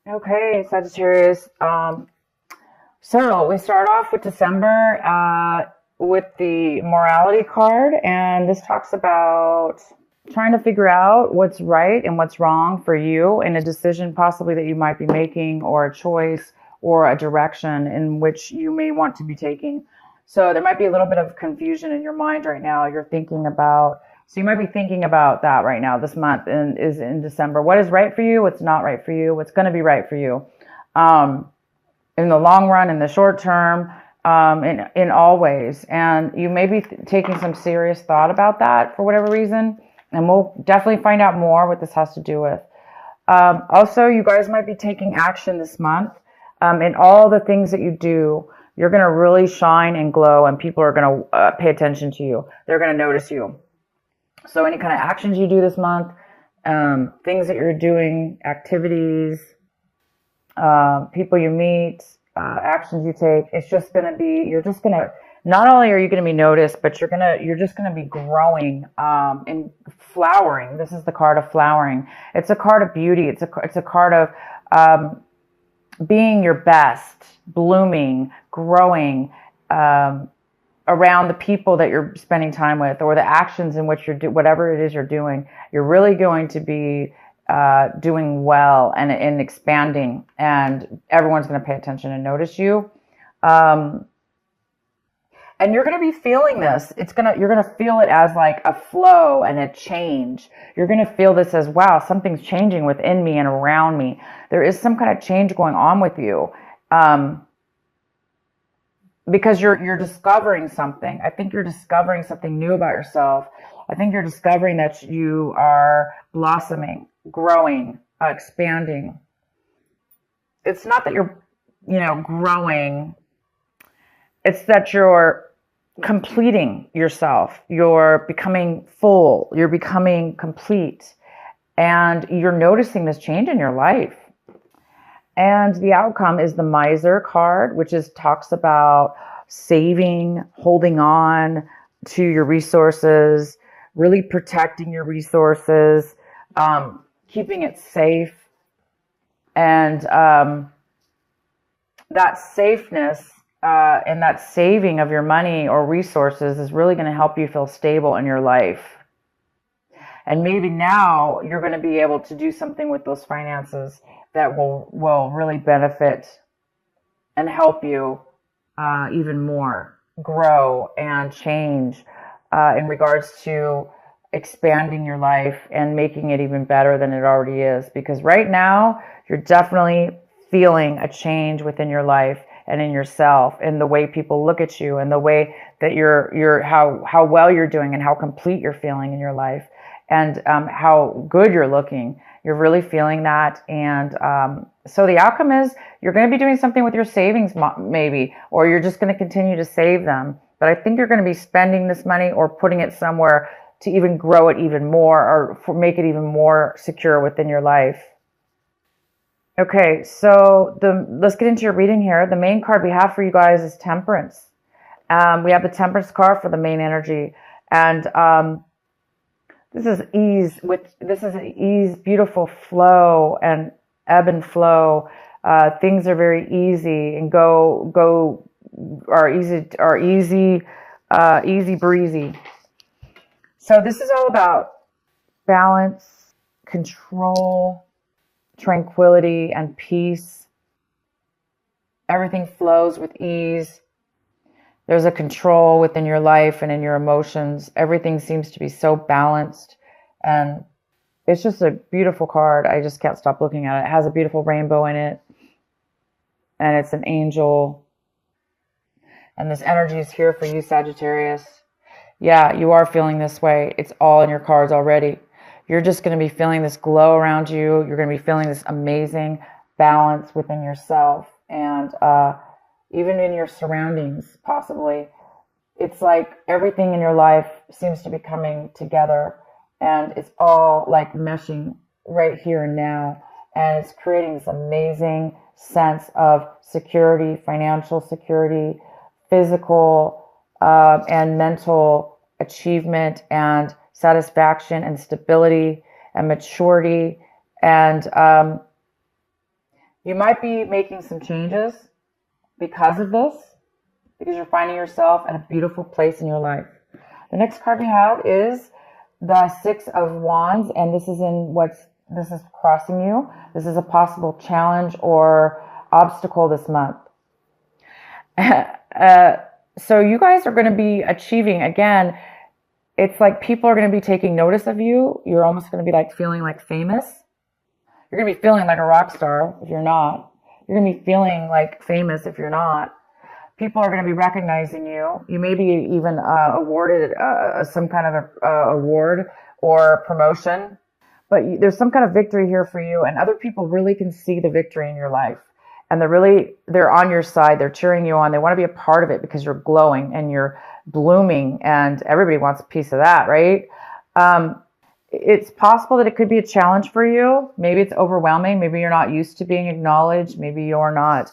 Okay, Sagittarius. So we start off with December with the morality card, and this talks about trying to figure out what's right and what's wrong for you in a decision possibly that you might be making, or a choice or a direction in which you may want to be taking. So there might be a little bit of confusion in your mind right now. You're thinking about, so you might be thinking about that right now, this month and is in December. What is right for you? What's not right for you? What's going to be right for you? Um, in the long run, in the short term, in all ways. And you may be taking some serious thought about that for whatever reason. And we'll definitely find out more what this has to do with. Also, you guys might be taking action this month. In all the things that you do, you're going to really shine and glow, and people are going to pay attention to you. They're going to notice you. So any kind of actions you do this month, things that you're doing, activities, people you meet, actions you take, it's just going to be, you're just going to, not only are you going to be noticed, but you're just going to be growing, and flowering. This is the card of flowering. It's a card of beauty. It's a card of, being your best, blooming, growing, around the people that you're spending time with, or the actions in which whatever it is you're doing, you're really going to be doing well and expanding, and everyone's going to pay attention and notice you. Um, and you're going to be feeling this. You're going to feel it as like a flow and a change. You're going to feel this as, wow, something's changing within me and around me. There is some kind of change going on with you. Because you're discovering something. I think you're discovering something new about yourself. I think you're discovering that you are blossoming, growing, expanding. It's not that you're, growing. It's that you're completing yourself. You're becoming full. You're becoming complete. And you're noticing this change in your life. And the outcome is the miser card, which talks about saving, holding on to your resources, really protecting your resources, keeping it safe. And that safeness and that saving of your money or resources is really going to help you feel stable in your life. And maybe now you're going to be able to do something with those finances that will really benefit and help you even more grow and change in regards to expanding your life and making it even better than it already is. Because right now, you're definitely feeling a change within your life and in yourself, and the way people look at you, and the way that how well you're doing, and how complete you're feeling in your life, and how good you're looking. You're really feeling that. And so the outcome is you're going to be doing something with your savings, maybe, or you're just going to continue to save them. But I think you're going to be spending this money or putting it somewhere to even grow it even more, or make it even more secure within your life. Okay, so let's get into your reading here. The main card we have for you guys is Temperance. We have the Temperance card for the main energy. And this is ease. This is an ease, beautiful flow and ebb and flow. Things are very easy and are easy breezy. So this is all about balance, control, tranquility, and peace. Everything flows with ease. There's a control within your life and in your emotions. Everything seems to be so balanced. And it's just a beautiful card. I just can't stop looking at it. It has a beautiful rainbow in it. And it's an angel. And this energy is here for you, Sagittarius. Yeah, you are feeling this way. It's all in your cards already. You're just going to be feeling this glow around you. You're going to be feeling this amazing balance within yourself, and even in your surroundings, possibly. It's like everything in your life seems to be coming together, and it's all like meshing right here and now. And it's creating this amazing sense of security, financial security, physical and mental achievement, and satisfaction, and stability, and maturity, and You might be making some changes because of this, because you're finding yourself at a beautiful place in your life. The next card we have is the Six of Wands, and this is crossing you. This is a possible challenge or obstacle this month. So you guys are going to be achieving, again, it's like people are going to be taking notice of you. You're almost going to be like feeling like famous. You're going to be feeling like a rock star if you're not. You're going to be feeling like famous if you're not. People are going to be recognizing you. You may be even awarded some kind of award or promotion. But there's some kind of victory here for you, and other people really can see the victory in your life. And they're on your side. They're cheering you on. They want to be a part of it because you're glowing and you're blooming, and everybody wants a piece of that, right? It's possible that it could be a challenge for you. Maybe it's overwhelming. Maybe you're not used to being acknowledged. Maybe you're not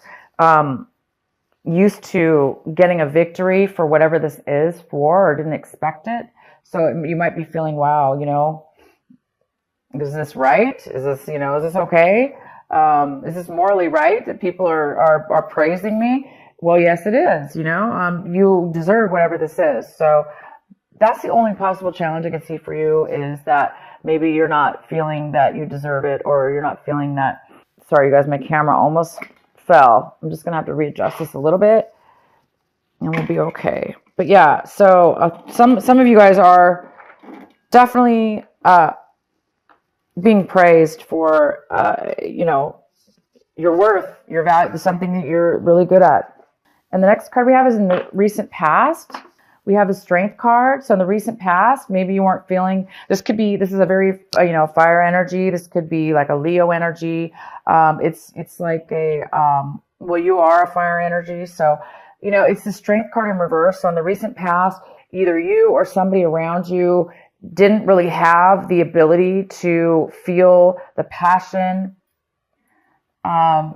used to getting a victory for whatever this is for, or didn't expect it. So you might be feeling, wow, is this right? Is this, is this okay? Is this morally right that people are praising me? Well, yes, it is. You deserve whatever this is. So that's the only possible challenge I can see for you, is that maybe you're not feeling that you deserve it, or you're not feeling that. Sorry, you guys, my camera almost fell. I'm just going to have to readjust this a little bit and we'll be okay. But yeah, so some of you guys are definitely being praised for, your worth, your value, something that you're really good at. And the next card we have is in the recent past. We have the Strength card. So in the recent past, maybe you weren't feeling, this is a very, fire energy. This could be like a Leo energy. It's like you are a fire energy. So, it's the Strength card in reverse. So in the recent past, either you or somebody around you didn't really have the ability to feel the passion,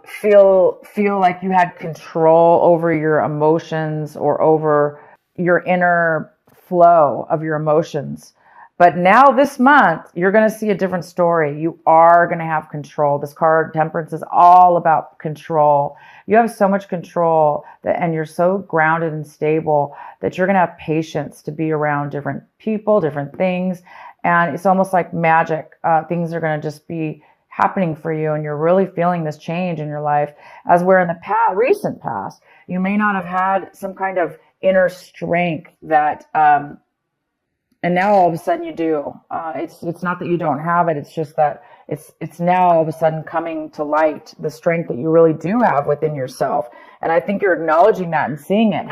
feel like you had control over your emotions or over your inner flow of your emotions. But now this month, you're going to see a different story. You are going to have control. This card, Temperance, is all about control. You have so much control and you're so grounded and stable that you're going to have patience to be around different people, different things. And it's almost like magic. Things are going to just be happening for you, and you're really feeling this change in your life. As where in the recent past, you may not have had some kind of inner strength that, and now all of a sudden you do. It's not that you don't have it. It's just that it's now all of a sudden coming to light, the strength that you really do have within yourself. And I think you're acknowledging that and seeing it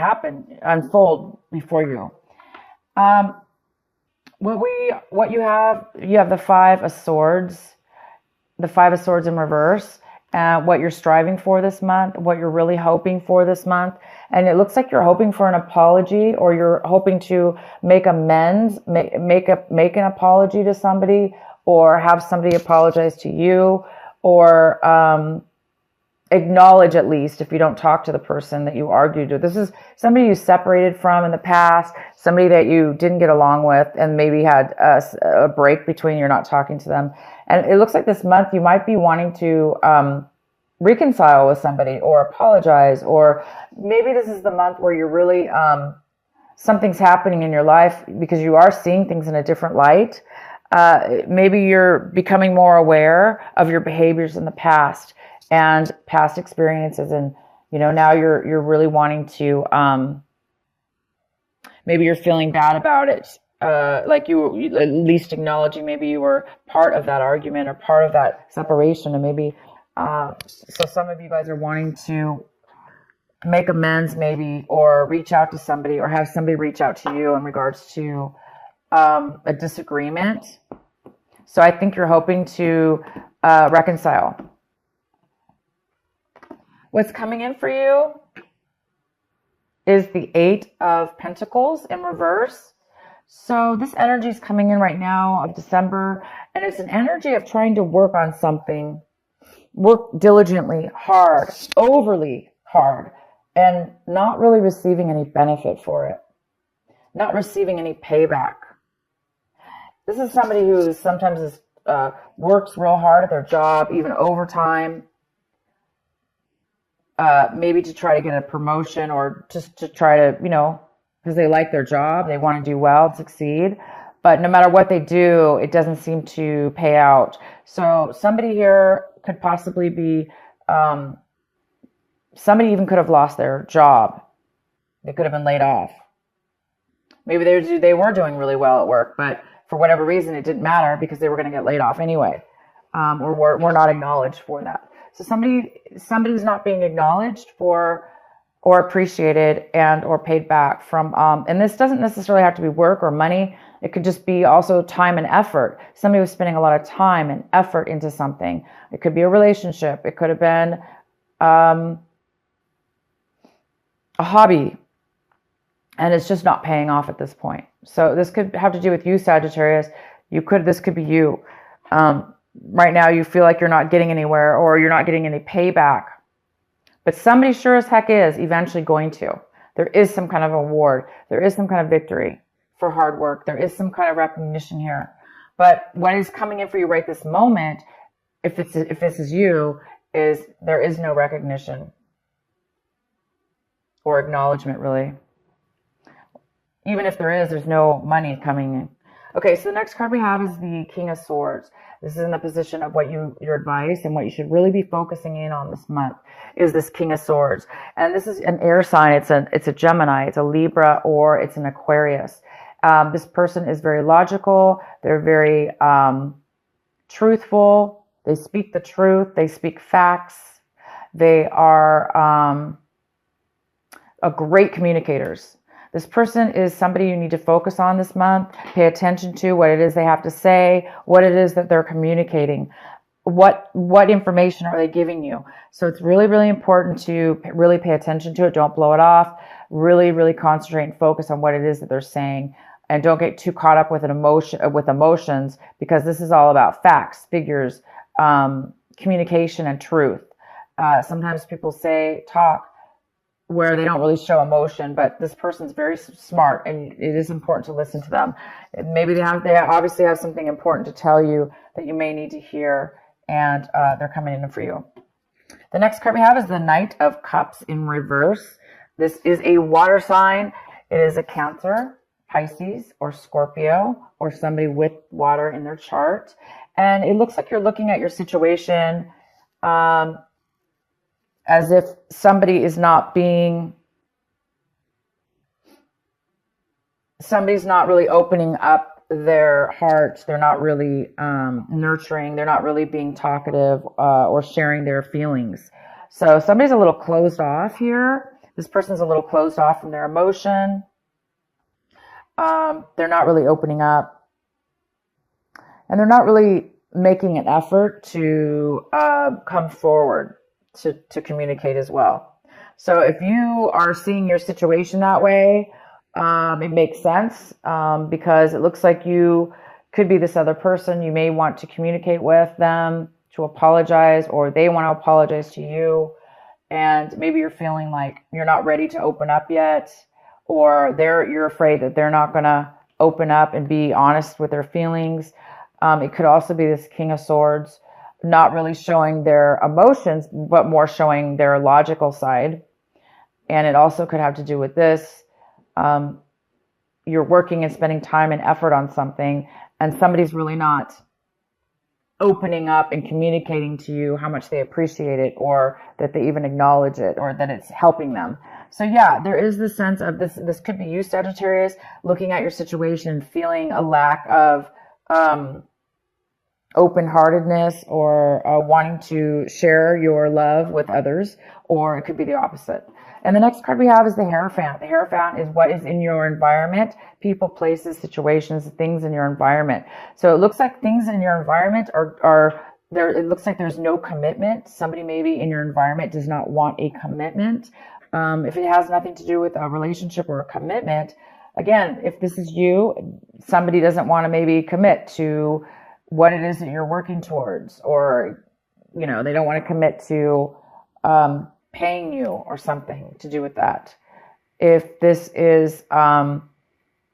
unfold before you. What you have the Five of Swords. The Five of Swords in reverse, what you're striving for this month, what you're really hoping for this month. And it looks like you're hoping for an apology, or you're hoping to make amends, make an apology to somebody, or have somebody apologize to you, or acknowledge, at least, if you don't talk to the person that you argued with. This is somebody you separated from in the past, somebody that you didn't get along with, and maybe had a break between, you're not talking to them. And it looks like this month you might be wanting to reconcile with somebody or apologize, or maybe this is the month where you're really, something's happening in your life because you are seeing things in a different light. Maybe you're becoming more aware of your behaviors in the past and past experiences, and now you're really wanting to, maybe you're feeling bad about it, like you at least acknowledging maybe you were part of that argument or part of that separation. And maybe so some of you guys are wanting to make amends, maybe, or reach out to somebody, or have somebody reach out to you in regards to a disagreement. So I think you're hoping to reconcile. What's coming in for you is the Eight of Pentacles in reverse. So this energy is coming in right now of December, and it's an energy of trying to work on something, work diligently, hard, overly hard, and not really receiving any benefit for it, not receiving any payback. This is somebody who sometimes works real hard at their job, even overtime, maybe to try to get a promotion or just to try to, because they like their job, they want to do well, succeed. But no matter what they do, it doesn't seem to pay out. So somebody here could possibly be, somebody even could have lost their job. They could have been laid off. Maybe they were doing really well at work, but for whatever reason, it didn't matter because they were going to get laid off anyway, or were not acknowledged for that. So somebody's not being acknowledged for or appreciated and or paid back from, and this doesn't necessarily have to be work or money. It could just be also time and effort. Somebody was spending a lot of time and effort into something. It could be a relationship. It could have been a hobby, and it's just not paying off at this point. So this could have to do with you, Sagittarius. This could be you. Right now you feel like you're not getting anywhere or you're not getting any payback. But somebody sure as heck is eventually going to. There is some kind of award. There is some kind of victory for hard work. There is some kind of recognition here. But what is coming in for you right this moment, if this is you, is there is no recognition or acknowledgement, really. Even if there is, there's no money coming in. Okay, so the next card we have is the King of Swords. This is in the position of what your advice and what you should really be focusing in on this month is this King of Swords. And this is an air sign. It's a Gemini, it's a Libra, or it's an Aquarius. This person is very logical. They're very truthful. They speak the truth. They speak facts. They are great communicators. This person is somebody you need to focus on this month. Pay attention to what it is they have to say, what it is that they're communicating, what information are they giving you. So it's really, really important to really pay attention to it. Don't blow it off. Really, really concentrate and focus on what it is that they're saying. And don't get too caught up with emotions, because this is all about facts, figures, communication, and truth. Sometimes people talk where they don't really show emotion, but this person's very smart, and it is important to listen to them. Maybe they obviously have something important to tell you that you may need to hear, and they're coming in for you. The next card we have is the Knight of Cups in reverse. This is a water sign. It is a Cancer, Pisces, or Scorpio, or somebody with water in their chart. And it looks like you're looking at your situation as if somebody's not really opening up their heart. They're not really nurturing. They're not really being talkative or sharing their feelings. So somebody's a little closed off here. This person's a little closed off from their emotion. They're not really opening up. And they're not really making an effort to come forward to communicate as well. So if you are seeing your situation that way, it makes sense because it looks like you could be this other person. You may want to communicate with them to apologize, or they want to apologize to you. And maybe you're feeling like you're not ready to open up yet, or you're afraid that they're not going to open up and be honest with their feelings. It could also be this King of Swords, not really showing their emotions, but more showing their logical side. And it also could have to do with this. You're working and spending time and effort on something, and somebody's really not opening up and communicating to you how much they appreciate it, or that they even acknowledge it, or that it's helping them. So yeah, there is this sense of this could be you, Sagittarius, looking at your situation, feeling a lack of open-heartedness, or wanting to share your love with others, or it could be the opposite. And the next card we have is the Hierophant. The Hierophant is what is in your environment, people, places, situations, things in your environment. So it looks like things in your environment are there. It looks like there's no commitment. Somebody maybe in your environment does not want a commitment. If it has nothing to do with a relationship or a commitment, again, if this is you, somebody doesn't want to maybe commit to what it is that you're working towards, or, they don't want to commit to paying you or something to do with that. If this is a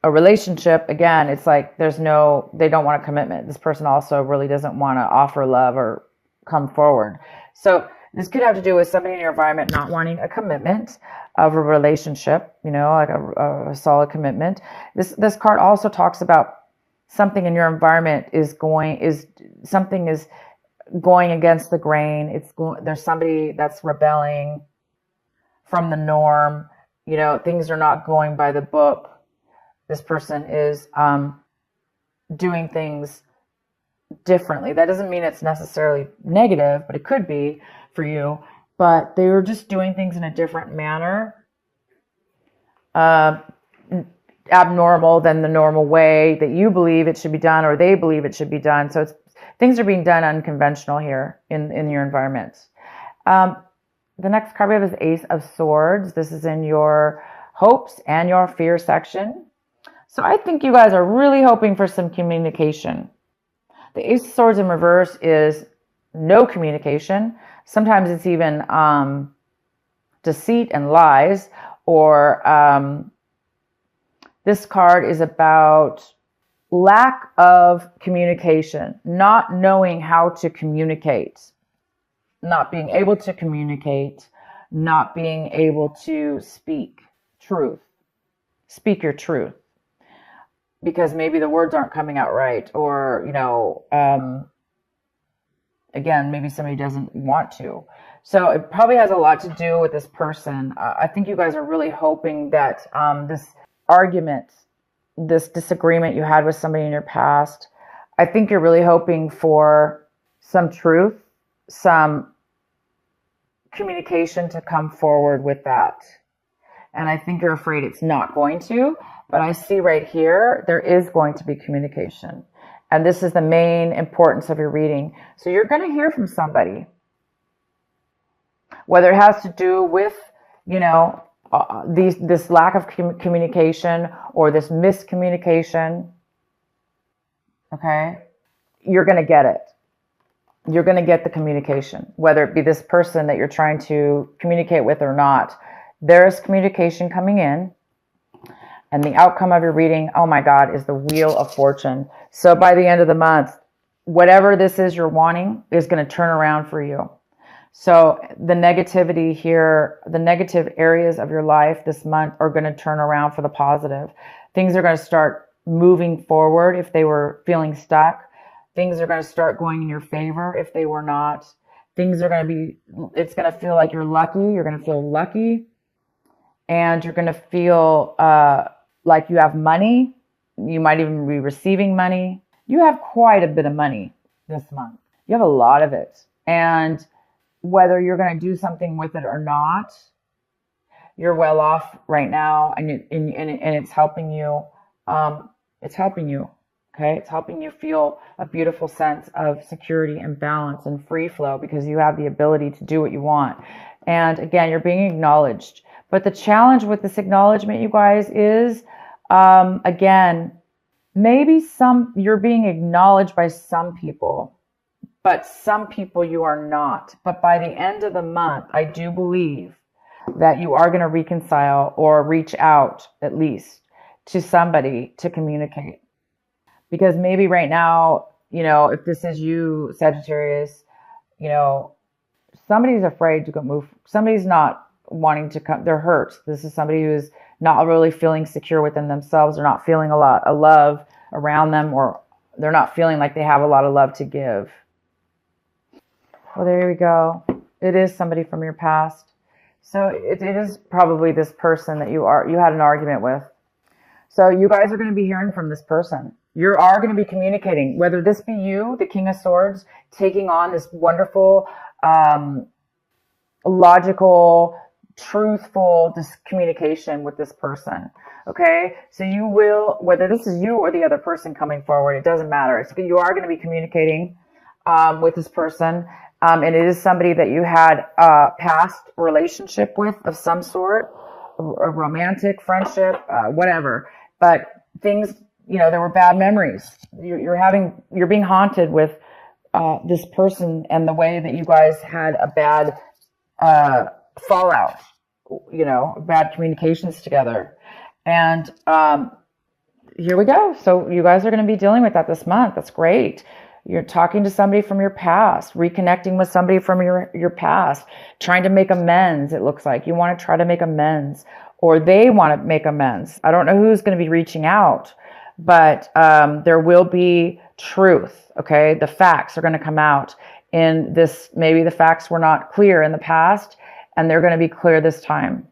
relationship, again, it's like they don't want a commitment. This person also really doesn't want to offer love or come forward. So This could have to do with somebody in your environment not wanting a commitment of a relationship, like a solid commitment. This card also talks about something in your environment is going against the grain. There's somebody that's rebelling from the norm. Things are not going by the book. This person is doing things differently. That doesn't mean it's necessarily negative, but it could be for you. But they were just doing things in a different manner, abnormal than the normal way that you believe it should be done or they believe it should be done. So things are being done unconventional here in your environment. The next card we have is Ace of Swords. This is in your hopes and your fear section. So I think you guys are really hoping for some communication. The Ace of Swords in reverse is no communication. Sometimes it's even deceit and lies, or this card is about lack of communication, not knowing how to communicate, not being able to communicate, not being able to speak your truth. Because maybe the words aren't coming out right, or, again, maybe somebody doesn't want to. So it probably has a lot to do with this person. I think you guys are really hoping that this argument, this disagreement you had with somebody in your past, I think you're really hoping for some truth, some communication to come forward with that. And I think you're afraid it's not going to. But I see right here, there is going to be communication. And this is the main importance of your reading. So you're going to hear from somebody. Whether it has to do with, this lack of communication or this miscommunication. Okay? You're going to get it. You're going to get the communication. Whether it be this person that you're trying to communicate with or not. There is communication coming in. And the outcome of your reading, oh my God, is the Wheel of Fortune. So by the end of the month, whatever this is you're wanting is going to turn around for you. So the negativity here, the negative areas of your life this month are going to turn around for the positive. Things are going to start moving forward if they were feeling stuck. Things are going to start going in your favor if they were not. It's going to feel like you're lucky. You're going to feel lucky. And you're going to feel like you have money. You might even be receiving money. You have quite a bit of money this month. You have a lot of it. And whether you're going to do something with it or not, you're well off right now. And it's helping you. It's helping you. Okay. It's helping you feel a beautiful sense of security and balance and free flow because you have the ability to do what you want. And again, you're being acknowledged. But the challenge with this acknowledgement, you guys, is, again, maybe you're being acknowledged by some people, but some people you are not. But by the end of the month, I do believe that you are going to reconcile or reach out, at least, to somebody to communicate. Because maybe right now, if this is you, Sagittarius, somebody's afraid to go move. Somebody's not wanting to come. They're hurt. This is somebody who's not really feeling secure within themselves. They're not feeling a lot of love around them, or they're not feeling like they have a lot of love to give. Well, there we go. It is somebody from your past. So it is probably this person that you had an argument with. So you guys are going to be hearing from this person. You are going to be communicating, whether this be you, the King of Swords, taking on this wonderful, logical, truthful communication with this person. Okay. So you will, whether this is you or the other person coming forward, it doesn't matter. You are going to be communicating, with this person. And it is somebody that you had a past relationship with of some sort, a romantic friendship, whatever. But things, there were bad memories. You're being haunted with, this person and the way that you guys had a bad, fallout, bad communications together. And here we go. So you guys are going to be dealing with that this month. That's great. You're talking to somebody from your past, reconnecting with somebody from your past, trying to make amends. It looks like you want to try to make amends, or they want to make amends. I don't know who's going to be reaching out, but there will be truth. Okay. The facts are going to come out in this. Maybe the facts were not clear in the past, and they're going to be clear this time.